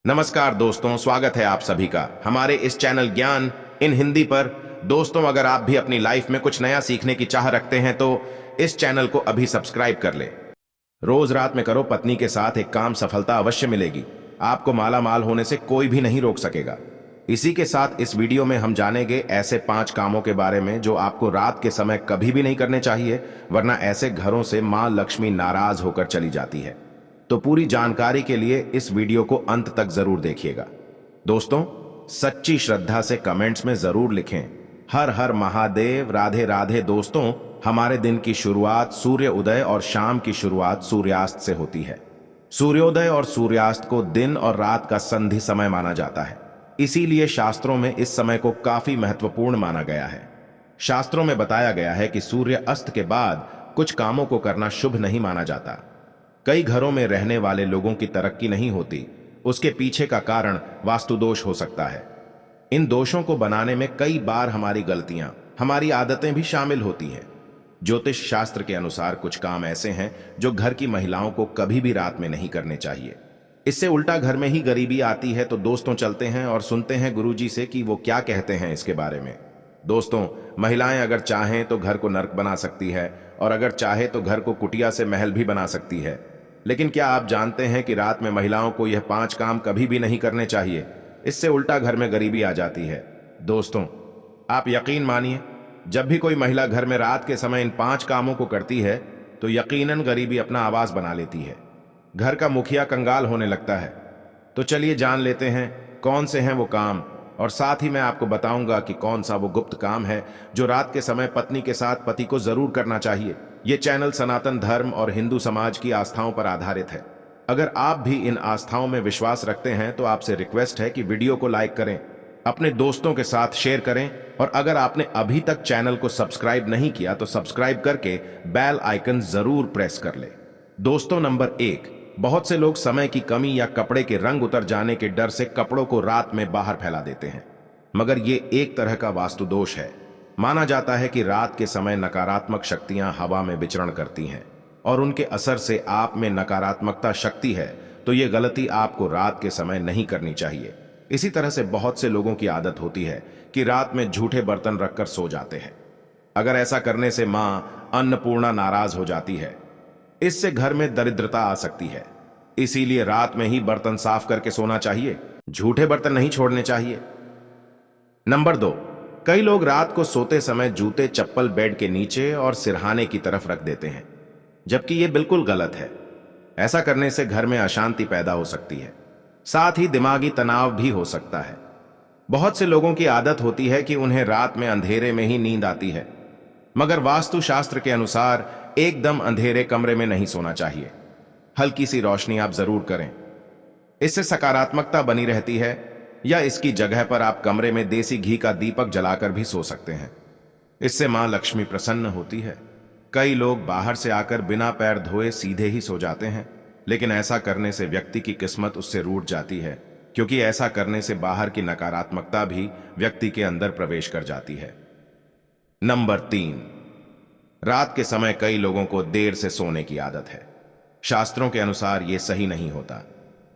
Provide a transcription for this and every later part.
नमस्कार दोस्तों, स्वागत है आप सभी का हमारे इस चैनल ज्ञान इन हिंदी पर। दोस्तों, अगर आप भी अपनी लाइफ में कुछ नया सीखने की चाह रखते हैं तो इस चैनल को अभी सब्सक्राइब कर ले। रोज रात में करो पत्नी के साथ एक काम, सफलता अवश्य मिलेगी। आपको माला माल होने से कोई भी नहीं रोक सकेगा। इसी के साथ इस वीडियो में हम जानेंगे ऐसे 5 कामों के बारे में जो आपको रात के समय कभी भी नहीं करने चाहिए, वरना ऐसे घरों से मां लक्ष्मी नाराज होकर चली जाती है। तो पूरी जानकारी के लिए इस वीडियो को अंत तक जरूर देखिएगा। दोस्तों, सच्ची श्रद्धा से कमेंट्स में जरूर लिखें हर हर महादेव, राधे राधे। दोस्तों, हमारे दिन की शुरुआत सूर्य उदय और शाम की शुरुआत सूर्यास्त से होती है। सूर्योदय और सूर्यास्त को दिन और रात का संधि समय माना जाता है। इसीलिए शास्त्रों में इस समय को काफी महत्वपूर्ण माना गया है। शास्त्रों में बताया गया है कि सूर्य अस्त के बाद कुछ कामों को करना शुभ नहीं माना जाता। कई घरों में रहने वाले लोगों की तरक्की नहीं होती। उसके पीछे का कारण वास्तु दोष हो सकता है। इन दोषों को बनाने में कई बार हमारी गलतियां, हमारी आदतें भी शामिल होती हैं। ज्योतिष शास्त्र के अनुसार कुछ काम ऐसे हैं जो घर की महिलाओं को कभी भी रात में नहीं करने चाहिए। इससे उल्टा घर में ही गरीबी आती है। तो दोस्तों, चलते हैं और सुनते हैं गुरुजी से कि वो क्या कहते हैं इसके बारे में। दोस्तों, महिलाएं अगर चाहें तो घर को नर्क बना सकती है, और अगर चाहे तो घर को कुटिया से महल भी बना सकती है। लेकिन क्या आप जानते हैं कि रात में महिलाओं को यह 5 काम कभी भी नहीं करने चाहिए? इससे उल्टा घर में गरीबी आ जाती है। दोस्तों, आप यकीन मानिए, जब भी कोई महिला घर में रात के समय इन 5 कामों को करती है तो यकीनन गरीबी अपना आवाज बना लेती है। घर का मुखिया कंगाल होने लगता है। तो चलिए जान लेते हैं कौन से हैं वो काम, और साथ ही मैं आपको बताऊंगा कि कौन सा वो गुप्त काम है जो रात के समय पत्नी के साथ पति को जरूर करना चाहिए। ये चैनल सनातन धर्म और हिंदू समाज की आस्थाओं पर आधारित है। अगर आप भी इन आस्थाओं में विश्वास रखते हैं तो आपसे रिक्वेस्ट है कि वीडियो को लाइक करें, अपने दोस्तों के साथ शेयर करें, और अगर आपने अभी तक चैनल को सब्सक्राइब नहीं किया तो सब्सक्राइब करके बेल आइकन जरूर प्रेस कर ले। दोस्तों, नंबर 1, बहुत से लोग समय की कमी या कपड़े के रंग उतर जाने के डर से कपड़ों को रात में बाहर फैला देते हैं। मगर ये एक तरह का वास्तु दोष है। माना जाता है कि रात के समय नकारात्मक शक्तियां हवा में विचरण करती हैं और उनके असर से आप में नकारात्मकता शक्ति है। तो ये गलती आपको रात के समय नहीं करनी चाहिए। इसी तरह से बहुत से लोगों की आदत होती है कि रात में झूठे बर्तन रखकर सो जाते हैं। अगर ऐसा करने से मां अन्नपूर्णा नाराज हो जाती है। इससे घर में दरिद्रता आ सकती है। इसीलिए रात में ही बर्तन साफ करके सोना चाहिए, झूठे बर्तन नहीं छोड़ने चाहिए। नंबर 2, कई लोग रात को सोते समय जूते चप्पल बेड के नीचे और सिरहाने की तरफ रख देते हैं, जबकि यह बिल्कुल गलत है। ऐसा करने से घर में अशांति पैदा हो सकती है, साथ ही दिमागी तनाव भी हो सकता है। बहुत से लोगों की आदत होती है कि उन्हें रात में अंधेरे में ही नींद आती है, मगर वास्तु शास्त्र के अनुसार एकदम अंधेरे कमरे में नहीं सोना चाहिए। हल्की सी रोशनी आप जरूर करें, इससे सकारात्मकता बनी रहती है। या इसकी जगह पर आप कमरे में देसी घी का दीपक जलाकर भी सो सकते हैं। इससे मां लक्ष्मी प्रसन्न होती है। कई लोग बाहर से आकर बिना पैर धोए सीधे ही सो जाते हैं, लेकिन ऐसा करने से व्यक्ति की किस्मत उससे रूठ जाती है, क्योंकि ऐसा करने से बाहर की नकारात्मकता भी व्यक्ति के अंदर प्रवेश कर जाती है। नंबर 3, रात के समय कई लोगों को देर से सोने की आदत है। शास्त्रों के अनुसार यह सही नहीं होता।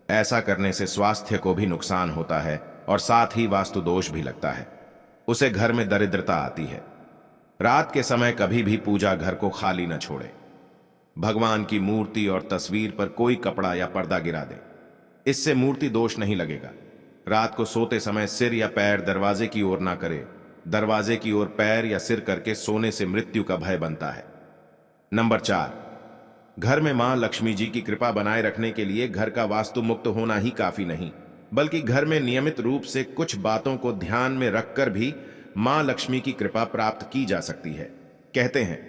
ऐसा करने से स्वास्थ्य को भी नुकसान होता है और साथ ही वास्तु दोष भी लगता है। उसे घर में दरिद्रता आती है। रात के समय कभी भी पूजा घर को खाली न छोड़े। भगवान की मूर्ति और तस्वीर पर कोई कपड़ा या पर्दा गिरा दे, इससे मूर्ति दोष नहीं लगेगा। रात को सोते समय सिर या पैर दरवाजे की ओर ना करे। दरवाजे की ओर पैर या सिर करके सोने से मृत्यु का भय बनता है। नंबर 4, घर में मां लक्ष्मी जी की कृपा बनाए रखने के लिए घर का वास्तु मुक्त होना ही काफी नहीं, बल्कि घर में नियमित रूप से कुछ बातों को ध्यान में रखकर भी मां लक्ष्मी की कृपा प्राप्त की जा सकती है। कहते हैं,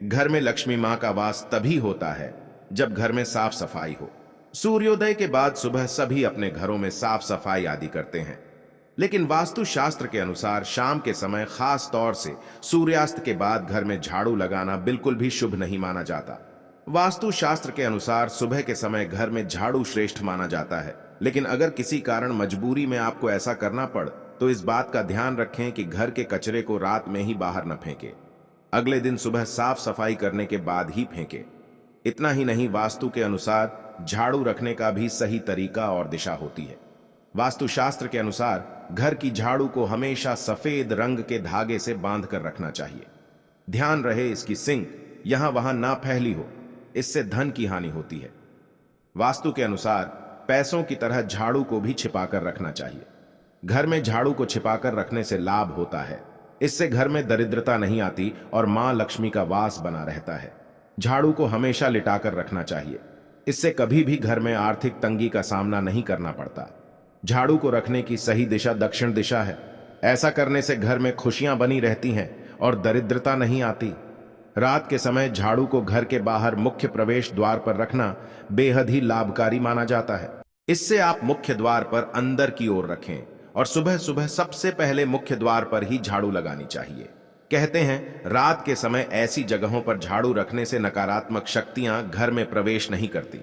घर में लक्ष्मी मां का वास तभी होता है जब घर में साफ सफाई हो। सूर्योदय के बाद सुबह सभी अपने घरों में साफ सफाई आदि करते हैं, लेकिन वास्तु शास्त्र के अनुसार शाम के समय, खास तौर से सूर्यास्त के बाद घर में झाड़ू लगाना बिल्कुल भी शुभ नहीं माना जाता। वास्तु शास्त्र के अनुसार सुबह के समय घर में झाड़ू श्रेष्ठ माना जाता है, लेकिन अगर किसी कारण मजबूरी में आपको ऐसा करना पड़ तो इस बात का ध्यान रखें कि घर के कचरे को रात में ही बाहर न फेंकें। अगले दिन सुबह साफ सफाई करने के बाद ही फेंकें। इतना ही नहीं, वास्तु के अनुसार झाड़ू रखने का भी सही तरीका और दिशा होती है। वास्तुशास्त्र के अनुसार घर की झाड़ू को हमेशा सफेद रंग के धागे से बांध कर रखना चाहिए। ध्यान रहे इसकी सिंक यहां वहां ना फैली हो, इससे धन की हानि होती है। वास्तु के अनुसार पैसों की तरह झाड़ू को भी छिपाकर रखना चाहिए। घर में झाड़ू को छिपाकर रखने से लाभ होता है। इससे घर में दरिद्रता नहीं आती और मां लक्ष्मी का वास बना रहता है। झाड़ू को हमेशा लिटाकर रखना चाहिए। इससे कभी भी घर में आर्थिक तंगी का सामना नहीं करना पड़ता। झाड़ू को रखने की सही दिशा दक्षिण दिशा है। ऐसा करने से घर में खुशियां बनी रहती हैं और दरिद्रता नहीं आती। रात के समय झाड़ू को घर के बाहर मुख्य प्रवेश द्वार पर रखना बेहद ही लाभकारी माना जाता है। इससे आप मुख्य द्वार पर अंदर की ओर रखें और सुबह सुबह सबसे पहले मुख्य द्वार पर ही झाड़ू लगानी चाहिए। कहते हैं रात के समय ऐसी जगहों पर झाड़ू रखने से नकारात्मक शक्तियां घर में प्रवेश नहीं करती।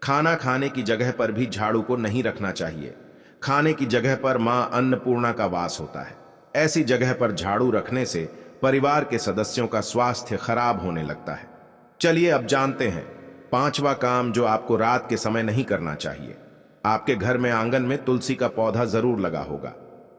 खाना खाने की जगह पर भी झाड़ू को नहीं रखना चाहिए। खाने की जगह पर मां अन्नपूर्णा का वास होता है। ऐसी जगह पर झाड़ू रखने से परिवार के सदस्यों का स्वास्थ्य खराब होने लगता है। चलिए अब जानते हैं पांचवा काम जो आपको रात के समय नहीं करना चाहिए। आपके घर में आंगन में तुलसी का पौधा जरूर लगा होगा।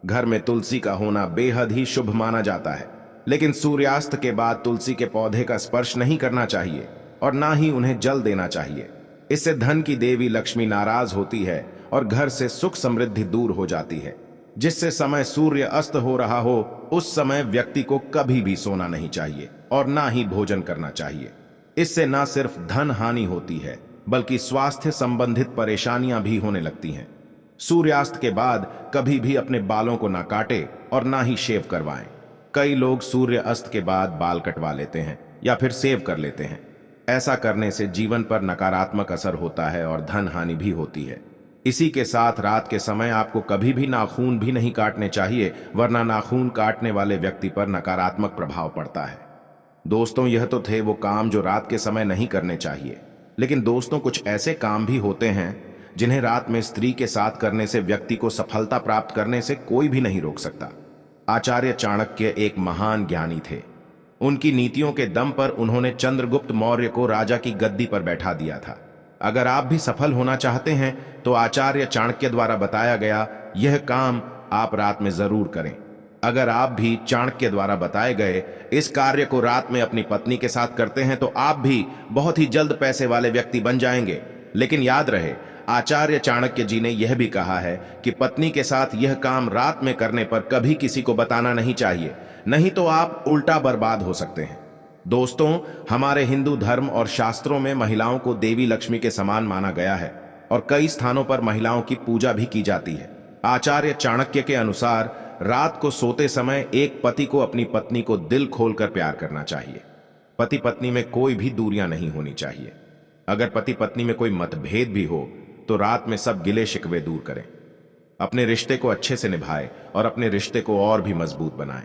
घर में तुलसी का होना बेहद ही शुभ माना जाता है, लेकिन सूर्यास्त के बाद तुलसी के पौधे का स्पर्श नहीं करना चाहिए और ना ही उन्हें जल देना चाहिए। इससे धन की देवी लक्ष्मी नाराज होती है और घर से सुख समृद्धि दूर हो जाती है। जिससे समय सूर्य अस्त हो रहा हो उस समय व्यक्ति को कभी भी सोना नहीं चाहिए और ना ही भोजन करना चाहिए। इससे ना सिर्फ धन हानि होती है बल्कि स्वास्थ्य संबंधित परेशानियां भी होने लगती हैं। सूर्यास्त के बाद कभी भी अपने बालों को ना काटे और ना ही शेव करवाएं। कई लोग सूर्य अस्त के बाद बाल कटवा लेते हैं या फिर सेव कर लेते हैं। ऐसा करने से जीवन पर नकारात्मक असर होता है और धन हानि भी होती है। इसी के साथ रात के समय आपको कभी भी नाखून भी नहीं काटने चाहिए, वरना नाखून काटने वाले व्यक्ति पर नकारात्मक प्रभाव पड़ता है। दोस्तों, यह तो थे वो काम जो रात के समय नहीं करने चाहिए, लेकिन दोस्तों कुछ ऐसे काम भी होते हैं जिन्हें रात में स्त्री के साथ करने से व्यक्ति को सफलता प्राप्त करने से कोई भी नहीं रोक सकता। आचार्य चाणक्य एक महान ज्ञानी थे। उनकी नीतियों के दम पर उन्होंने चंद्रगुप्त मौर्य को राजा की गद्दी पर बैठा दिया था। अगर आप भी सफल होना चाहते हैं तो आचार्य चाणक्य द्वारा बताया गया यह काम आप रात में जरूर करें। अगर आप भी चाणक्य द्वारा बताए गए इस कार्य को रात में अपनी पत्नी के साथ करते हैं तो आप भी बहुत ही जल्द पैसे वाले व्यक्ति बन जाएंगे। लेकिन याद रहे, आचार्य चाणक्य जी ने यह भी कहा है कि पत्नी के साथ यह काम रात में करने पर कभी किसी को बताना नहीं चाहिए, नहीं तो आप उल्टा बर्बाद हो सकते हैं। दोस्तों, हमारे हिंदू धर्म और शास्त्रों में महिलाओं को देवी लक्ष्मी के समान माना गया है और कई स्थानों पर महिलाओं की पूजा भी की जाती है। आचार्य चाणक्य के अनुसार रात को सोते समय एक पति को अपनी पत्नी को दिल खोलकर प्यार करना चाहिए। पति पत्नी में कोई भी दूरियां नहीं होनी चाहिए। अगर पति पत्नी में कोई मतभेद भी हो तो रात में सब गिले शिकवे दूर करें। अपने रिश्ते को अच्छे से निभाएं और अपने रिश्ते को और भी मजबूत बनाएं।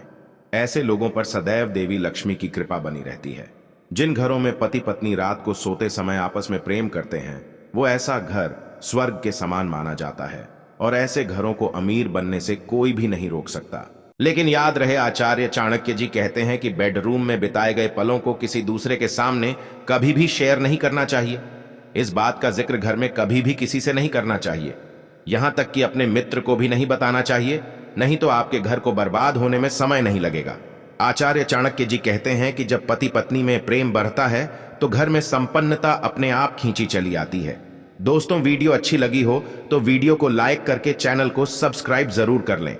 ऐसे लोगों पर सदैव देवी लक्ष्मी की कृपा बनी रहती है। जिन घरों में पति पत्नी रात को सोते समय आपस में प्रेम करते हैं वो ऐसा घर स्वर्ग के समान माना जाता है और ऐसे घरों को अमीर बनने से कोई भी नहीं रोक सकता। लेकिन याद रहे, आचार्य चाणक्य जी कहते हैं कि बेडरूम में बिताए गए पलों को किसी दूसरे के सामने कभी भी शेयर नहीं करना चाहिए। इस बात का जिक्र घर में कभी भी किसी से नहीं करना चाहिए, यहां तक कि अपने मित्र को भी नहीं बताना चाहिए, नहीं तो आपके घर को बर्बाद होने में समय नहीं लगेगा। आचार्य चाणक्य जी कहते हैं कि जब पति पत्नी में प्रेम बढ़ता है तो घर में संपन्नता अपने आप खींची चली आती है। दोस्तों, वीडियो अच्छी लगी हो तो वीडियो को लाइक करके चैनल को सब्सक्राइब जरूर कर लें।